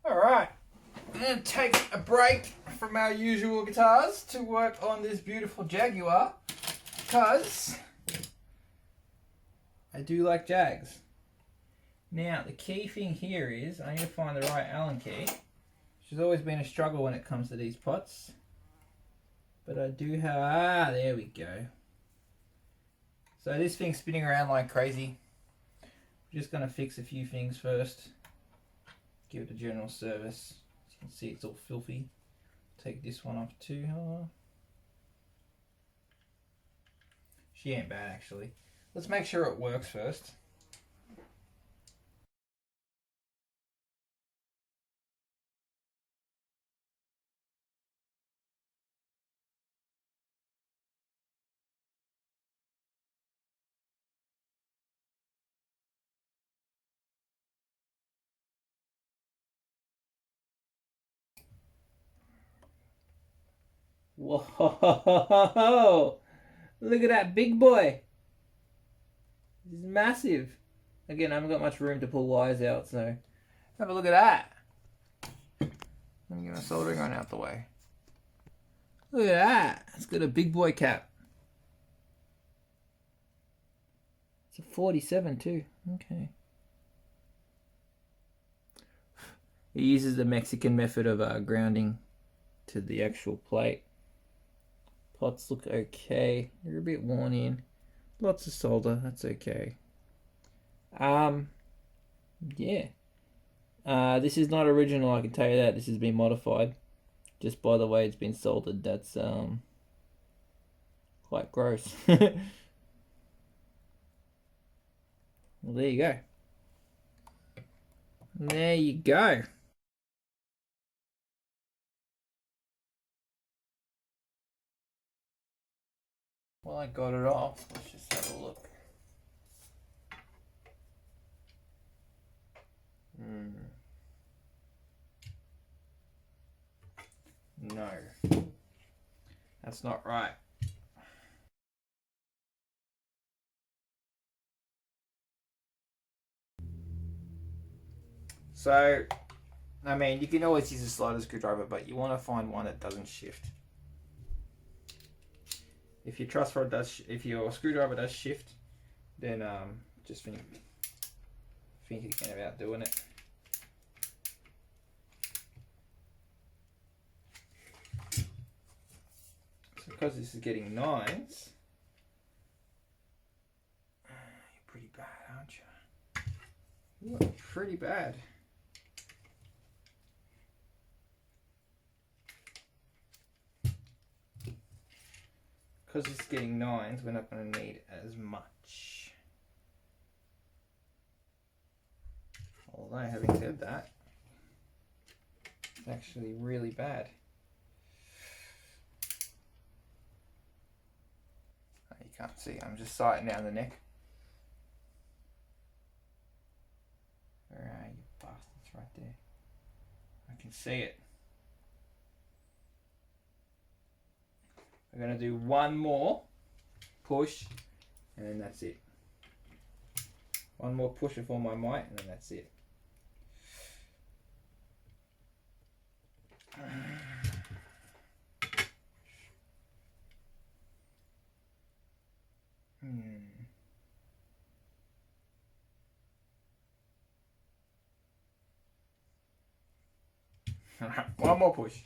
Alright, I'm going to take a break from our usual guitars to work on this beautiful Jaguar because I do like Jags. Now, the key thing here is I need to find the right Allen key, which has always been a struggle when it comes to these pots. But I do have, there we go. So this thing's spinning around like crazy. I'm just going to fix a few things first. Give it a general service. As you can see, it's all filthy. Take this one off too. She ain't bad actually. Let's make sure it works first. Whoa! Look at that big boy. This is massive. Again, I haven't got much room to pull wires out, so have a look at that. Let me get my soldering iron out the way. Look at that. It's got a big boy cap. It's a 47 too. Okay. It uses the Mexican method of grounding to the actual plate. Pots look okay. They're a bit worn in. Lots of solder. That's okay. Yeah. This is not original, I can tell you that. This has been modified. Just by the way it's been soldered. That's quite gross. Well, there you go. There you go. Well, I got it off. Let's just have a look. No. That's not right. So, I mean, you can always use a slider screwdriver, but you want to find one that doesn't shift. If your truss rod does, if your screwdriver does shift, then just think again about doing it. So because this is getting nines, you're pretty bad, aren't you? You are pretty bad. Because it's getting nines, we're not going to need as much. Although, having said that, it's actually really bad. Oh, you can't see, I'm just sighting down the neck. Where are you bastards? Right there. I can see it. We're going to do one more push, and then that's it. One more push with all my might, and then that's it. One more push.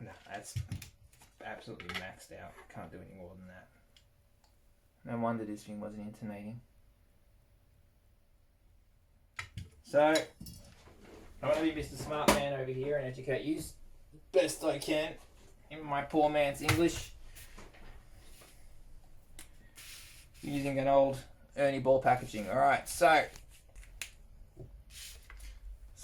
No, that's absolutely maxed out. Can't do any more than that. No wonder this thing wasn't intonating. So, I'm going to be Mr. Smart Man over here and educate you as best I can in my poor man's English. Using an old Ernie ball packaging. Alright, so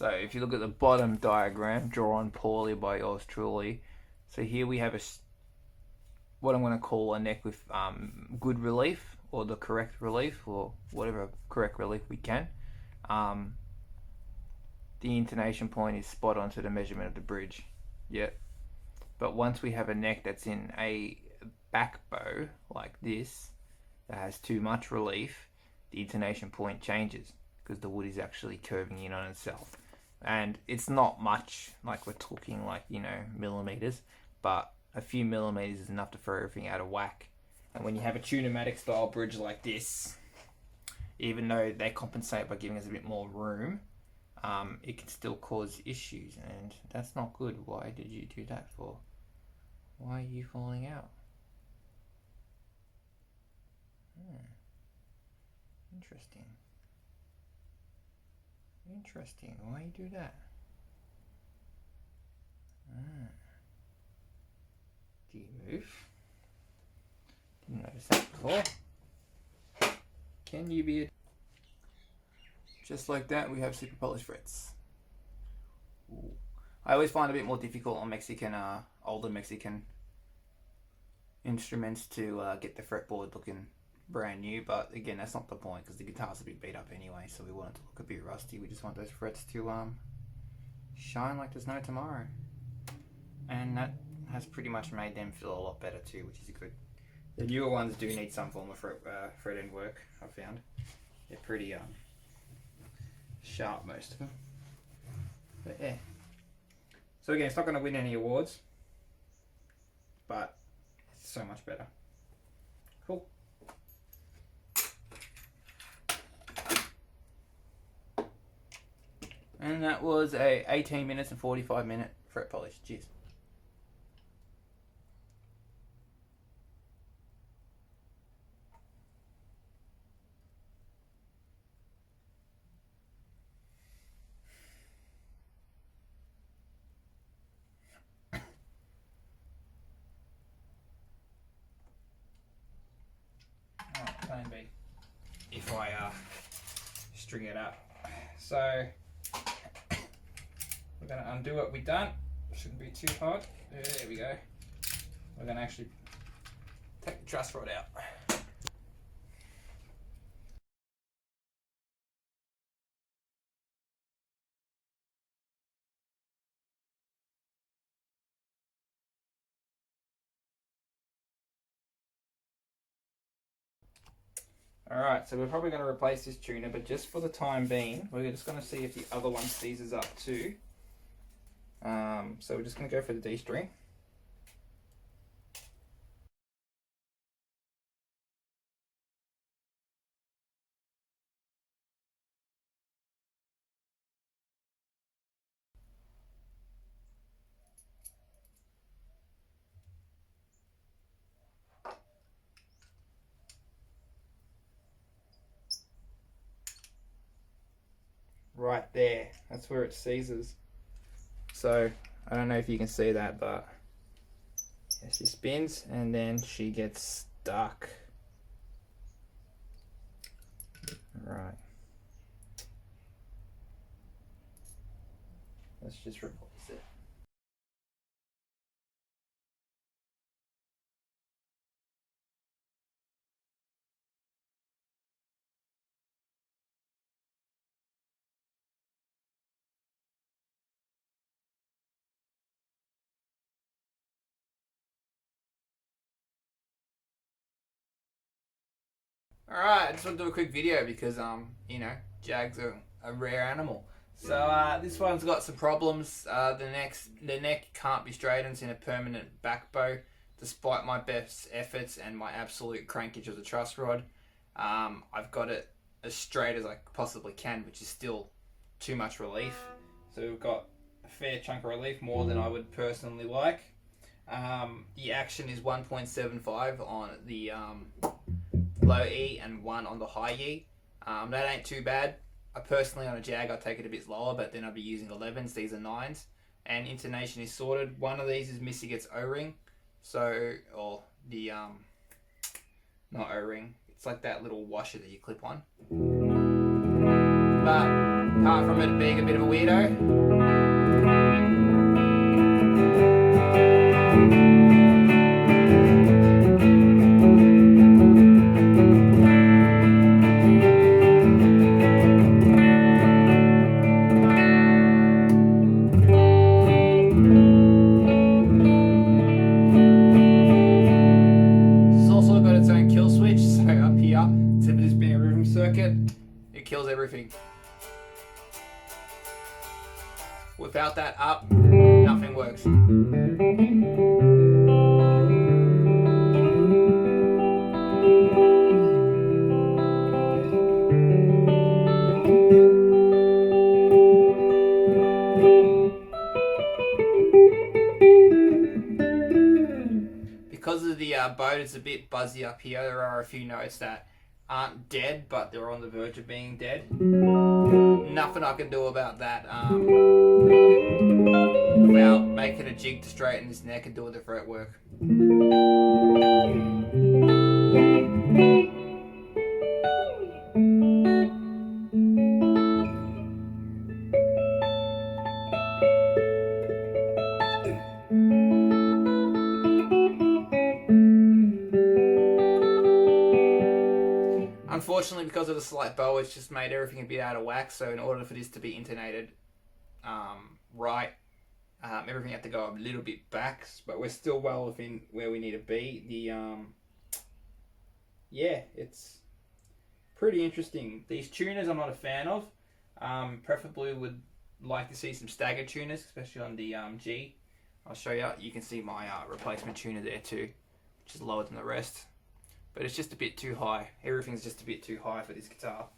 if you look at the bottom diagram, drawn poorly by yours truly, so here we have what I'm going to call a neck with good relief, or the correct relief, or whatever correct relief we can. The intonation point is spot on to the measurement of the bridge. Yep. But once we have a neck that's in a back bow like this that has too much relief, the intonation point changes because the wood is actually curving in on itself. And it's not much, like we're talking like, you know, millimeters, but a few millimeters is enough to throw everything out of whack. And when you have a tunematic style bridge like this, even though they compensate by giving us a bit more room, it can still cause issues, and that's not good. Why did you do that for? Why are you falling out? Interesting. Interesting. Why you do that? Do you move? Didn't notice that before. Can you be a... Just like that, we have super polished frets. Ooh. I always find it a bit more difficult on Mexican, older Mexican instruments to get the fretboard looking brand new, but again, that's not the point because the guitar's a bit beat up anyway, so we want it to look a bit rusty. We just want those frets to shine like there's no tomorrow, and that has pretty much made them feel a lot better too, which is good. The newer ones do need some form of fret end work, I've found. They're pretty sharp, most of them, but yeah. So again, it's not going to win any awards, but it's so much better. Cool. And that was a 18 minutes and 45-minute fret polish. Cheers. Alright, plan B. If I string it up. So we're going to undo what we've done. Shouldn't be too hard. There we go. We're going to actually take the truss rod out. Alright, so we're probably going to replace this tuner, but just for the time being, we're just going to see if the other one seizes up too. So we're just going to go for the D string. Right there, that's where it seizes. So I don't know if you can see that, but yeah, she spins and then she gets stuck. Right. Let's just replace it. Alright, I just want to do a quick video because, you know, Jags are a rare animal. So this one's got some problems. The neck can't be straightened in a permanent back bow, despite my best efforts and my absolute crankage of the truss rod. I've got it as straight as I possibly can, which is still too much relief. So we've got a fair chunk of relief, more than I would personally like. The action is 1.75 on the low E and 1 on the high E. That ain't too bad. I personally, on a Jag, I'd take it a bit lower, but then I'd be using 11s. These are 9s. And intonation is sorted. One of these is missing its O-ring. So, or the, not O-ring. It's like that little washer that you clip on. But, apart from it being a bit of a weirdo, Without that up, nothing works. Because of the boat, it's a bit buzzy up here. There are a few notes that aren't dead, but they're on the verge of being dead. Nothing I can do about that without making a jig to straighten his neck and doing the fretwork. Unfortunately, because of the slight bow, it's just made everything a bit out of whack. So in order for this to be intonated right, everything had to go a little bit back. But we're still well within where we need to be. Yeah, it's pretty interesting. These tuners I'm not a fan of. Preferably would like to see some staggered tuners, especially on the G. I'll show you. You can see my replacement tuner there too, which is lower than the rest. But it's just a bit too high. Everything's just a bit too high for this guitar.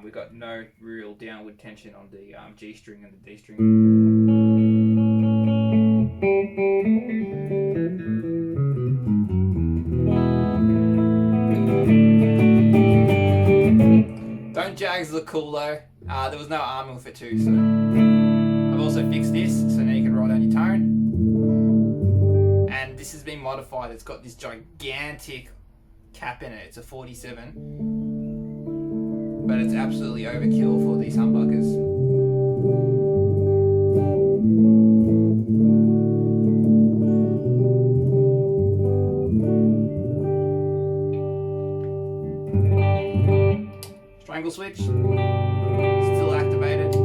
We've got no real downward tension on the G string and the D string. Don't Jags look cool though? There was no arming with it too, so I've also fixed this, so now you can roll down your tone. And this has been modified. It's got this gigantic cap in it. It's a 47, but it's absolutely overkill for these humbuckers. Strangle switch still activated.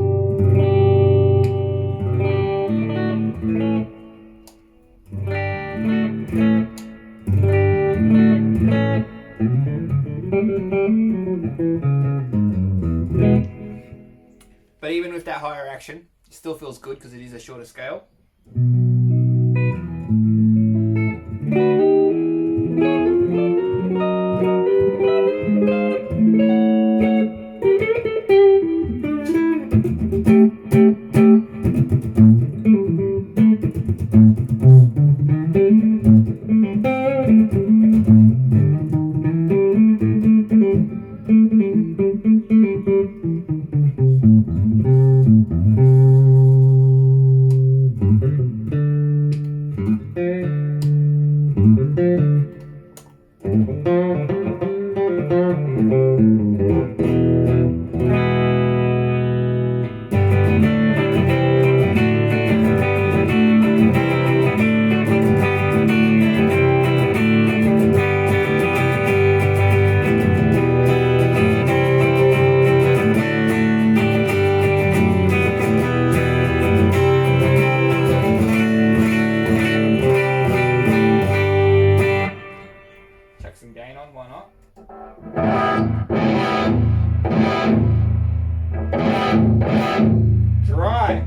But even with that higher action, it still feels good because it is a shorter scale. Dry.